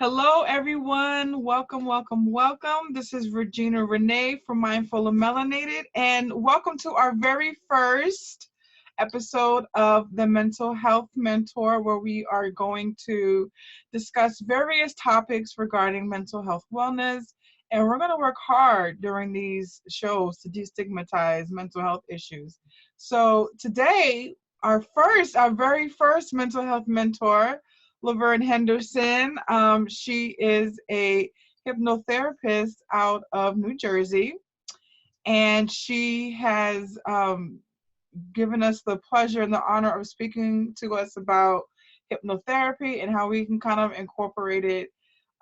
Hello, everyone. Welcome, welcome, welcome. This is Regina Renaye from Mindful Melanated, and welcome to our very first episode of the Mental Health Mentor, where we are going to discuss various topics regarding mental health wellness. And we're going to work hard during these shows to destigmatize mental health issues. So today, our very first mental health mentor, Laverne Henderson. She is a hypnotherapist out of New Jersey, and she has given us the pleasure and the honor of speaking to us about hypnotherapy and how we can kind of incorporate it,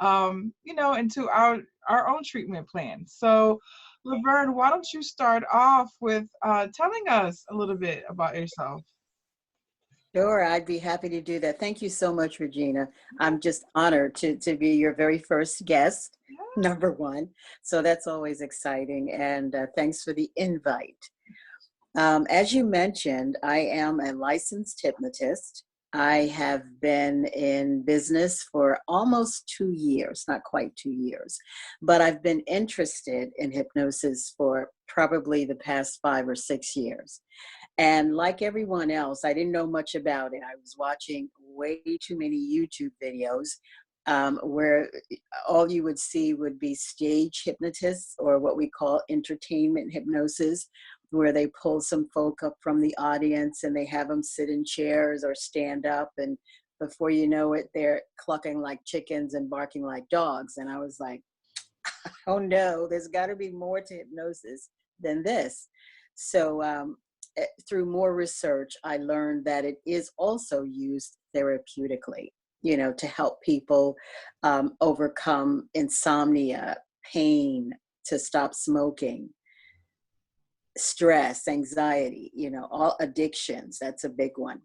into our own treatment plan. So, Laverne, why don't you start off with telling us a little bit about yourself? Sure, I'd be happy to do that. Thank you so much, Regina. I'm just honored to be your very first guest, number one. So that's always exciting. And thanks for the invite. As you mentioned, I am a licensed hypnotist. I have been in business for almost 2 years, not quite 2 years, but I've been interested in hypnosis for probably the past 5 or 6 years. And like everyone else, I didn't know much about it. I was watching way too many YouTube videos where all you would see would be stage hypnotists, or what we call entertainment hypnosis, where they pull some folk up from the audience and they have them sit in chairs or stand up. And before you know it, they're clucking like chickens and barking like dogs. And I was like, oh no, there's got to be more to hypnosis than this. So through more research, I learned that it is also used therapeutically, to help people overcome insomnia, pain, to stop smoking, stress, anxiety, all addictions. That's a big one.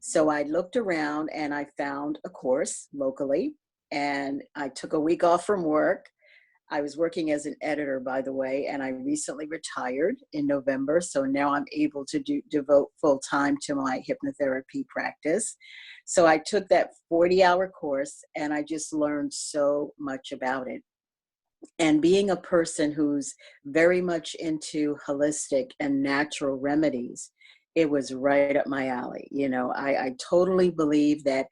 So I looked around and I found a course locally, and I took a week off from work. I was working as an editor, by the way, and I recently retired in November. So now I'm able to devote full time to my hypnotherapy practice. So I took that 40-hour course and I just learned so much about it. And being a person who's very much into holistic and natural remedies, it was right up my alley. I totally believe that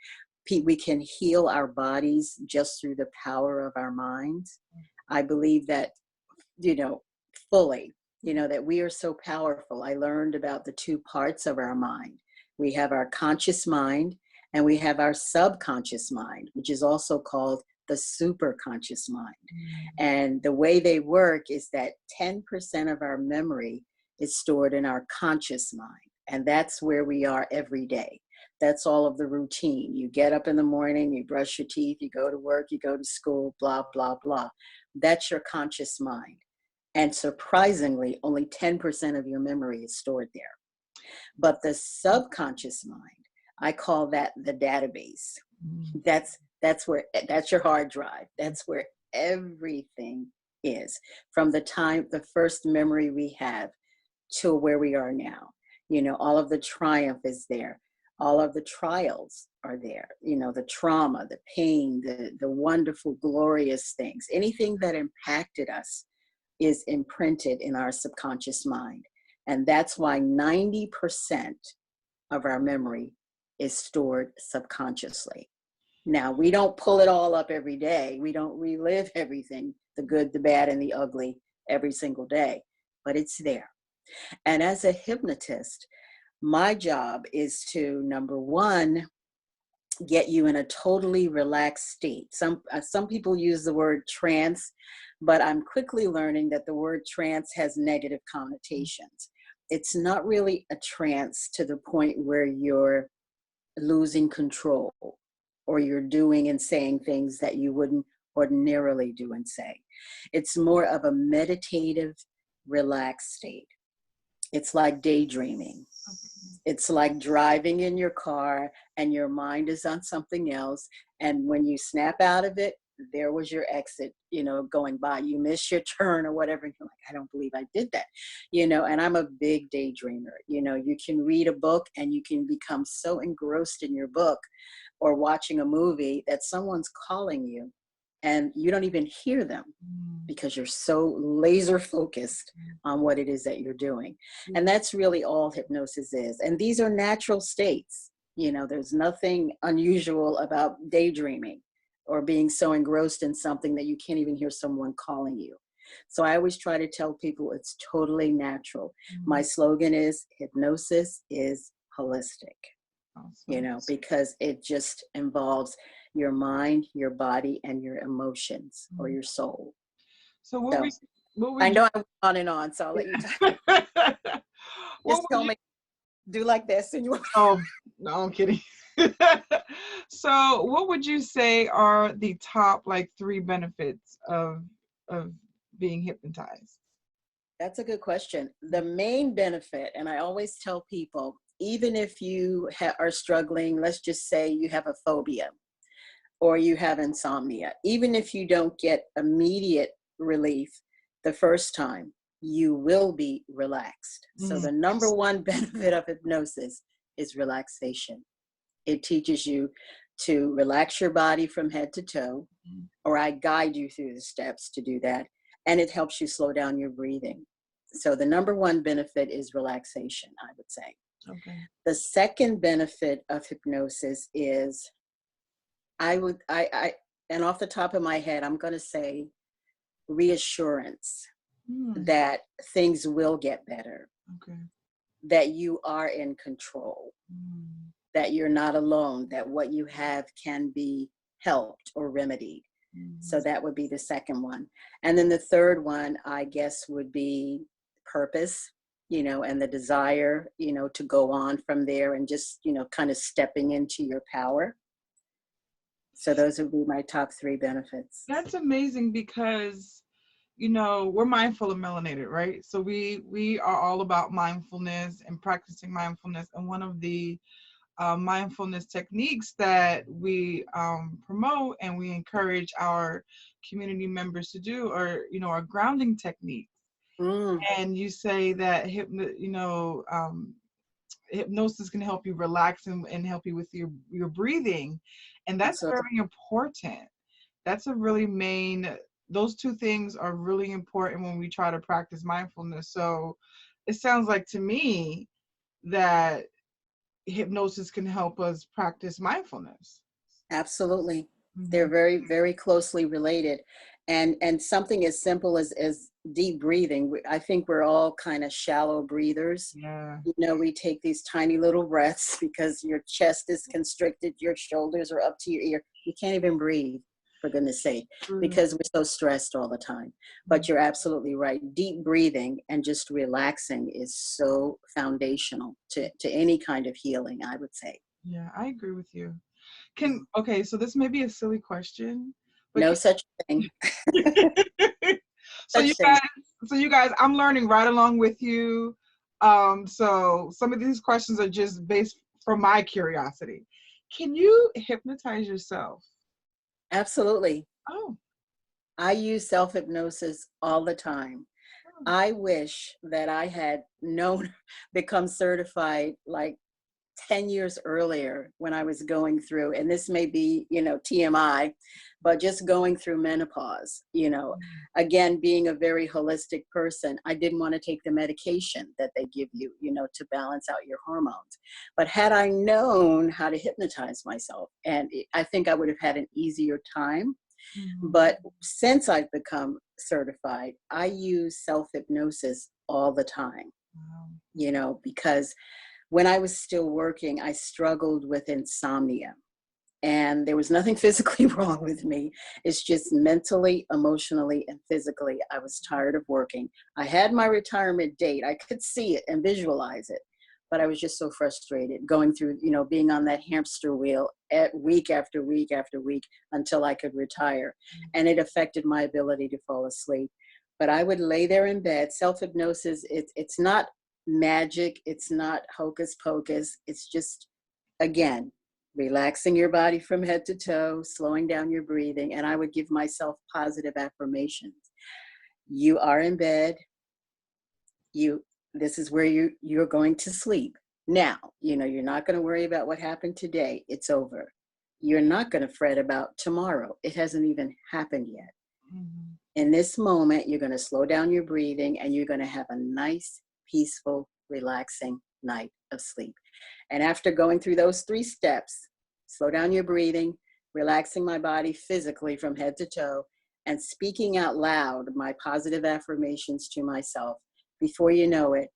we can heal our bodies just through the power of our minds. I believe that, fully, that we are so powerful. I learned about the two parts of our mind. We have our conscious mind and we have our subconscious mind, which is also called the superconscious mind. And the way they work is that 10% of our memory is stored in our conscious mind. And that's where we are every day. That's all of the routine. You get up in the morning, you brush your teeth, you go to work, you go to school, blah, blah, blah. That's your conscious mind. And surprisingly, only 10% of your memory is stored there. But the subconscious mind, I call that the database. That's your hard drive. That's where everything is, from the first memory we have to where we are now. All of the triumph is there. All of the trials are there, the trauma, the pain, the wonderful, glorious things. Anything that impacted us is imprinted in our subconscious mind. And that's why 90% of our memory is stored subconsciously. Now, we don't pull it all up every day. We don't relive everything, the good, the bad, and the ugly every single day, but it's there. And as a hypnotist, my job is to, number one, get you in a totally relaxed state. Some people use the word trance, but I'm quickly learning that the word trance has negative connotations. It's not really a trance to the point where you're losing control or you're doing and saying things that you wouldn't ordinarily do and say. It's more of a meditative, relaxed state. It's like daydreaming. It's like driving in your car and your mind is on something else. And when you snap out of it, there was your exit, going by. You miss your turn or whatever. And you're like, I don't believe I did that, and I'm a big daydreamer. You can read a book and you can become so engrossed in your book or watching a movie that someone's calling you and you don't even hear them because you're so laser focused on what it is that you're doing. And that's really all hypnosis is. And these are natural states. There's nothing unusual about daydreaming or being so engrossed in something that you can't even hear someone calling you. So I always try to tell people it's totally natural. My slogan is hypnosis is holistic, Awesome. because it just involves your mind, your body, and your emotions or your soul. So So what I would know I'm on and on, so I'll let you talk. what Just would tell you me, do like this and you Oh, no, I'm kidding. So what would you say are the top like 3 benefits of being hypnotized? That's a good question. The main benefit, and I always tell people, even if you are struggling, let's just say you have a phobia or you have insomnia, even if you don't get immediate relief the first time, you will be relaxed. So the number one benefit of hypnosis is relaxation. It teaches you to relax your body from head to toe, or I guide you through the steps to do that. And it helps you slow down your breathing. So the number one benefit is relaxation, I would say. Okay. The second benefit of hypnosis is and off the top of my head, I'm going to say reassurance that things will get better, Okay. that you are in control, that you're not alone, that what you have can be helped or remedied. So that would be the second one. And then the third one, I guess, would be purpose, and the desire, to go on from there and just, kind of stepping into your power. So those would be my top 3 benefits. That's amazing because we're mindful of melanated, right? So we are all about mindfulness and practicing mindfulness. And one of the mindfulness techniques that we promote and we encourage our community members to do are, our grounding techniques. And you say that hypnosis can help you relax and help you with your breathing, and that's So very important. That's a really main. Those 2 things are really important when we try to practice mindfulness. So it sounds like to me that hypnosis can help us practice mindfulness. absolutely. They're very, very closely related. And something as simple as deep breathing. I think we're all kind of shallow breathers. Yeah. We take these tiny little breaths because your chest is constricted, your shoulders are up to your ear. You can't even breathe, for goodness sake, because we're so stressed all the time. But you're absolutely right. Deep breathing and just relaxing is so foundational to any kind of healing, I would say. Yeah, I agree with you. Okay, so this may be a silly question, but No such thing. so Such things. you guys, I'm learning right along with you. So some of these questions are just based from my curiosity. Can you hypnotize yourself? Absolutely. Oh. I use self-hypnosis all the time. I wish that I had become certified like 10 years earlier when I was going through, and this may be, TMI, but just going through menopause, again, being a very holistic person, I didn't want to take the medication that they give you, to balance out your hormones. But had I known how to hypnotize myself, I think I would have had an easier time. But since I've become certified, I use self-hypnosis all the time, because when I was still working, I struggled with insomnia. And there was nothing physically wrong with me. It's just mentally, emotionally, and physically, I was tired of working. I had my retirement date. I could see it and visualize it. But I was just so frustrated going through, being on that hamster wheel week after week after week until I could retire. And it affected my ability to fall asleep. But I would lay there in bed. Self-hypnosis, it's not magic. It's not hocus pocus. It's just, again, relaxing your body from head to toe, slowing down your breathing. And I would give myself positive affirmations. You are in bed. This is where you're going to sleep. Now, you're not going to worry about what happened today. It's over. you're not going to fret about tomorrow. It hasn't even happened yet. Mhm. In this moment, you're going to slow down your breathing and you're going to have a nice, peaceful, relaxing night of sleep. And after going through those 3 steps, slow down your breathing, relaxing my body physically from head to toe, and speaking out loud my positive affirmations to myself, before you know it,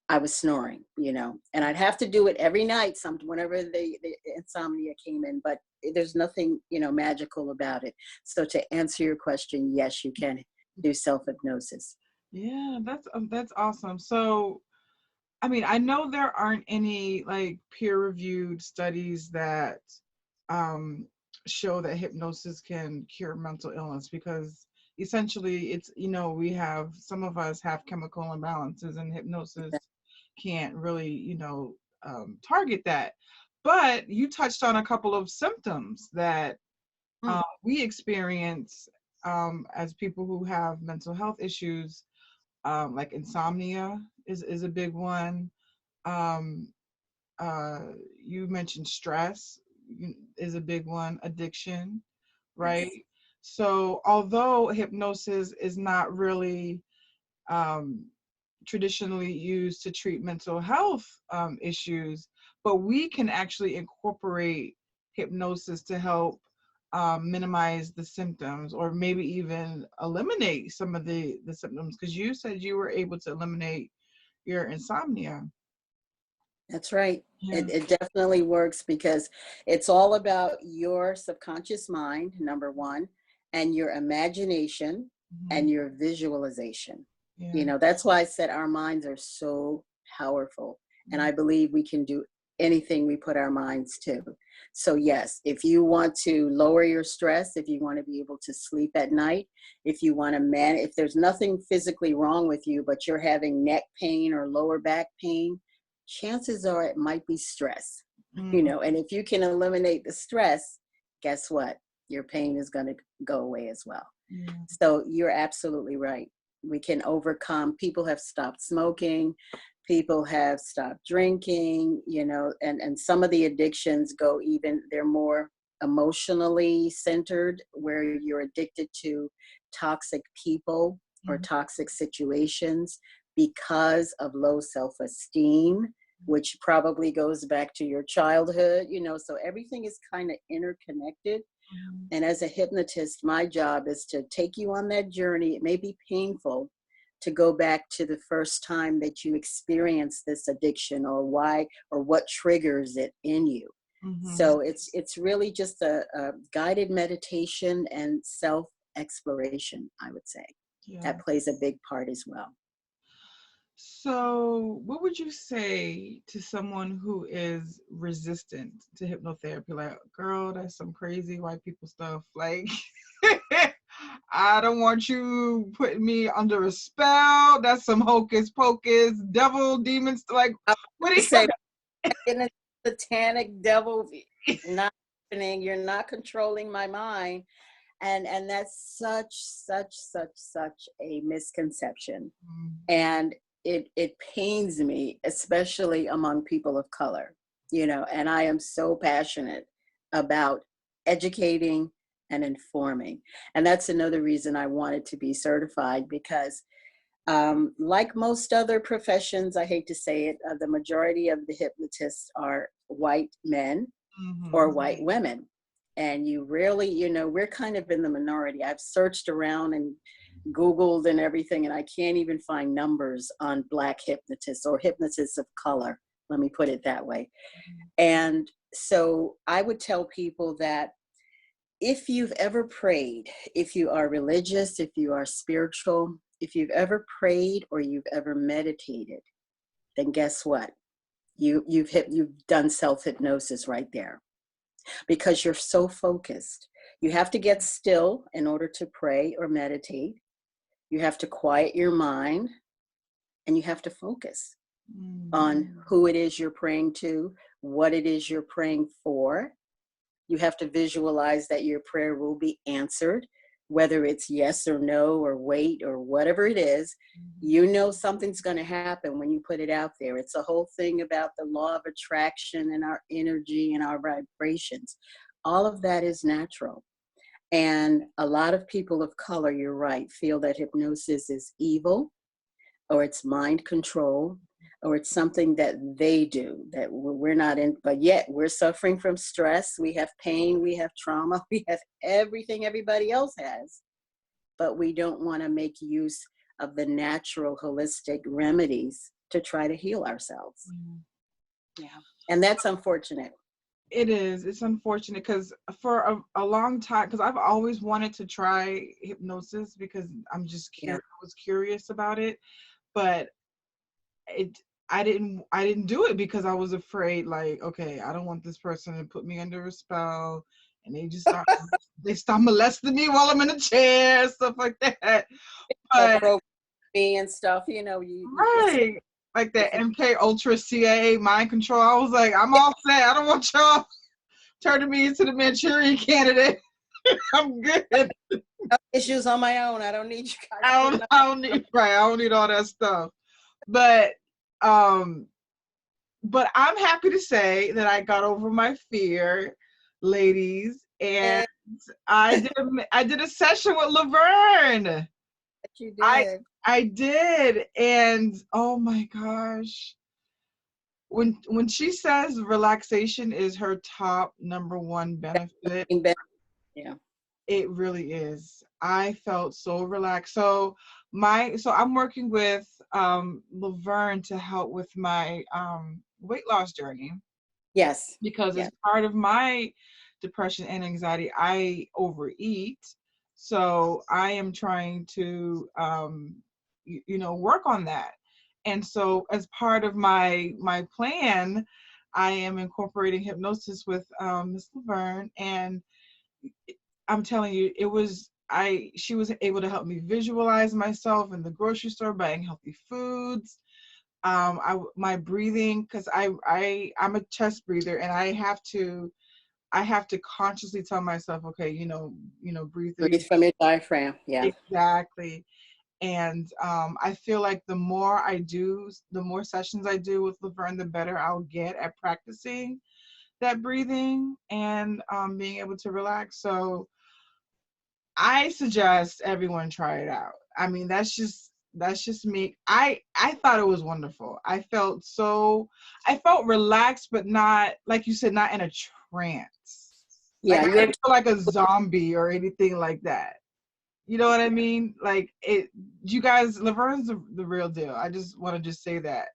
I was snoring, and I'd have to do it every night, whenever the insomnia came in, but there's nothing, magical about it. So to answer your question, yes, you can do self-hypnosis. Yeah, that's awesome. So, I mean, I know there aren't any like peer-reviewed studies that um, show that hypnosis can cure mental illness because essentially it's, we have some of us have chemical imbalances and hypnosis can't really, target that. But you touched on a couple of symptoms that we experience as people who have mental health issues, like insomnia is a big one. Um, you mentioned stress is a big one, addiction, right? Yes, So although hypnosis is not really um, traditionally used to treat mental health issues, but we can actually incorporate hypnosis to help minimize the symptoms or maybe even eliminate some of the symptoms because you said you were able to eliminate your insomnia. that's right. Yeah. It definitely works because it's all about your subconscious mind, number one, and your imagination Mhm. and your visualization. Yeah. That's why I said our minds are so powerful. And I believe we can do anything we put our minds to. So, yes, if you want to lower your stress, if you want to be able to sleep at night, if you want to if there's nothing physically wrong with you, but you're having neck pain or lower back pain, chances are it might be stress, Mm, and if you can eliminate the stress, guess what? Your pain is going to go away as well. yeah. So you're absolutely right. We can overcome. People have stopped smoking. People have stopped drinking, and some of the addictions they're more emotionally centered, where you're addicted to toxic people or Mhm. toxic situations because of low self-esteem, which probably goes back to your childhood, so everything is kind of interconnected. Mhm. And as a hypnotist, my job is to take you on that journey. It may be painful to go back to the first time that you experienced this addiction, or why, or what triggers it in you. Mhm. So it's really just a guided meditation and self exploration, I would say. Yeah. That plays a big part as well. So, what would you say to someone who is resistant to hypnotherapy? Like, girl, that's some crazy white people stuff. Like, I don't want you putting me under a spell. That's some hocus pocus, devil, demons. Like, I what do would say, you? in a satanic devil, not happening. You're not controlling my mind. And that's such a misconception. And it pains me, especially among people of color, and I am so passionate about educating and informing. And that's another reason I wanted to be certified, because like most other professions, I hate to say it, the majority of the hypnotists are white men or Mhm. white women. And you really, we're kind of in the minority. I've searched around and Googled and everything, and I can't even find numbers on Black hypnotists or hypnotists of color. Let me put it that way. And so I would tell people that if you've ever prayed, if you are religious, if you are spiritual, if you've ever prayed or you've ever meditated, then guess what? You've done self-hypnosis right there, because you're so focused. You have to get still in order to pray or meditate. You have to quiet your mind, and you have to focus Mhm. on who it is you're praying to, what it is you're praying for. You have to visualize that your prayer will be answered, whether it's yes or no or wait or whatever it is. Something's going to happen when you put it out there. It's a whole thing about the law of attraction and our energy and our vibrations. All of that is natural. And a lot of people of color, you're right, feel that hypnosis is evil, or it's mind control, or it's something that they do that we're not in, but yet we're suffering from stress. We have pain, we have trauma, we have everything everybody else has, but we don't want to make use of the natural holistic remedies to try to heal ourselves. Yeah. And that's unfortunate. It is. It's unfortunate because for a long time, because I've always wanted to try hypnosis because I'm just Yeah. I was curious about it, but it I didn't do it because I was afraid, like, okay, I don't want this person to put me under a spell and they start molesting me while I'm in a chair, stuff like that. But Broke me and stuff, you know, right, like that MK Ultra CIA mind control. I was like, I'm all set. I don't want y'all turning me into the Manchurian candidate. I'm good. issues on my own. I don't need you guys. I don't need right. I don't need all that stuff. But um but I'm happy to say that I got over my fear, ladies, and I did a session with Laverne. You I did. I did, and oh my gosh, when she says relaxation is her top number one benefit, Yeah. it really is. I felt so relaxed. So I'm working with Laverne to help with my weight loss journey Yes. because Yes. as part of my depression and anxiety, I overeat. So I am trying to work on that. And so as part of my plan, I am incorporating hypnosis with Miss Laverne, and I'm telling you, she was able to help me visualize myself in the grocery store buying healthy foods. My breathing, because I'm a chest breather, and I have to consciously tell myself, okay, breathe through your Breathe from your diaphragm. Yeah. exactly. And I feel like the more sessions I do with Laverne, the better I'll get at practicing that breathing and being able to relax. So I suggest everyone try it out. I mean, that's just me. I thought it was wonderful. I felt relaxed, but not, like you said, not in a trance. Like Yeah. I didn't feel like a zombie or anything like that. You know what I mean? Like you guys, Laverne's the real deal. I just want to just say that.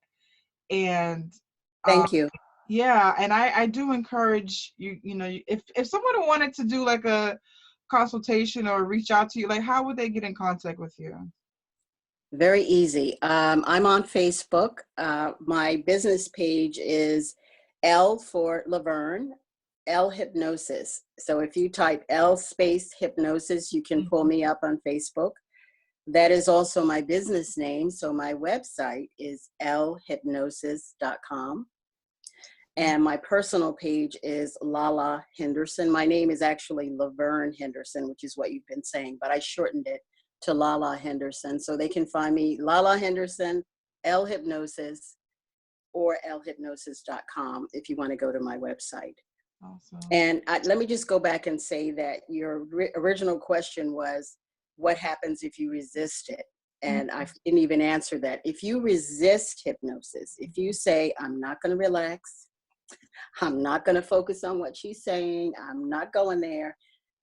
And Thank you. yeah, and I do encourage you, if someone wanted to do like a consultation or reach out to you, like how would they get in contact with you? Very easy. I'm on Facebook. My business page is L for Laverne, L Hypnosis. So if you type L space hypnosis, you can pull me up on Facebook. That is also my business name. So my website is lhypnosis.com. And my personal page is Lala Henderson. My name is actually Laverne Henderson, which is what you've been saying, but I shortened it to Lala Henderson. So they can find me Lala Henderson, L Hypnosis, or lhypnosis.com if you want to go to my website. Awesome. And let me just go back and say that your original question was, what happens if you resist it? And I didn't even answer that. If you resist hypnosis, if you say, I'm not going to relax, I'm not going to focus on what she's saying, I'm not going there,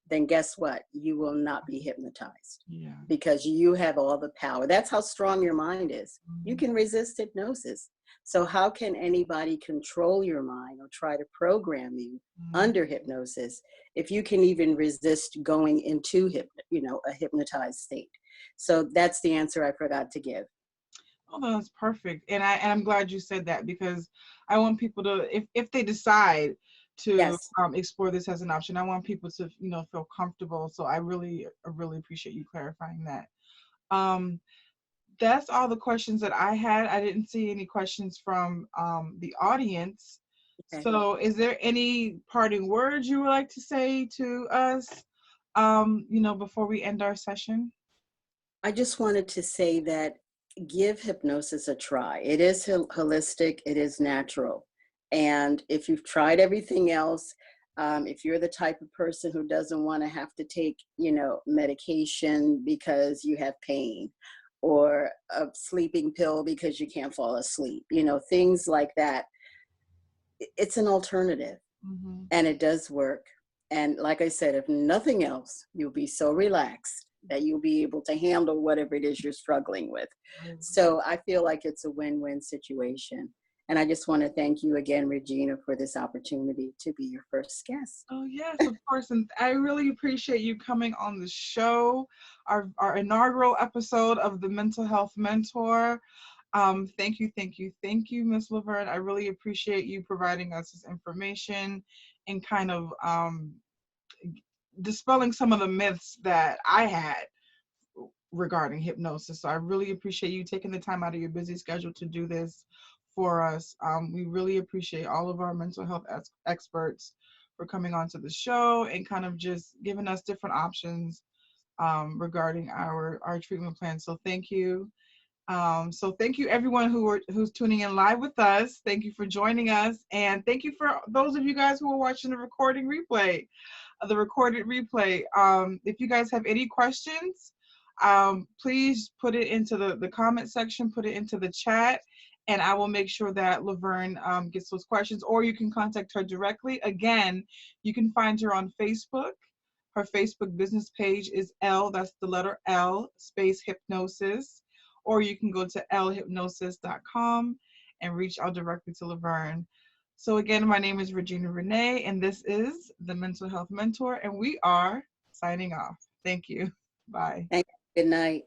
then guess what? You will not be hypnotized. Yeah. Because you have all the power. That's how strong your mind is. You can resist hypnosis. So how can anybody control your mind or try to program you under hypnosis if you can even resist going into a hypnotized state? So that's the answer I forgot to give. Oh, that's perfect. And I'm glad you said that, because I want people to, if they decide to Yes. explore this as an option, I want people to, feel comfortable. So I really appreciate you clarifying that. That's all the questions that I had. I didn't see any questions from the audience. Okay. So is there any parting words you would like to say to us, before we end our session? I just wanted to say that give hypnosis a try. It is holistic, it is natural. And if you've tried everything else, If you're the type of person who doesn't want to have to take, medication because you have pain, or a sleeping pill because you can't fall asleep, things like that, it's an alternative, Mm-hmm. and it does work. And like I said, if nothing else, you'll be so relaxed that you'll be able to handle whatever it is you're struggling with. Right. So I feel like it's a win-win situation. And I just want to thank you again, Regina, for this opportunity to be your first guest. Oh, yes, of course. And I really appreciate you coming on the show, our inaugural episode of the Mental Health Mentor. Thank you, thank you, thank you, Miss Laverne. I really appreciate you providing us this information and kind of dispelling some of the myths that I had regarding hypnosis. So I really appreciate you taking the time out of your busy schedule to do this for us. We really appreciate all of our mental health experts for coming onto the show and kind of just giving us different options regarding our treatment plan. So thank you. So thank you everyone who's tuning in live with us. Thank you for joining us, and thank you for those of you guys who are watching the recorded replay. If you guys have any questions, please put it into the comment section, put it into the chat, and I will make sure that Laverne gets those questions, or you can contact her directly. Again, you can find her on Facebook. Her Facebook business page is that's the letter L, space hypnosis, or you can go to lhypnosis.com and reach out directly to Laverne. So again, my name is Regina Renaye, and this is the Mental Health Mentor, and we are signing off. Thank you. Bye. Thank you. Good night.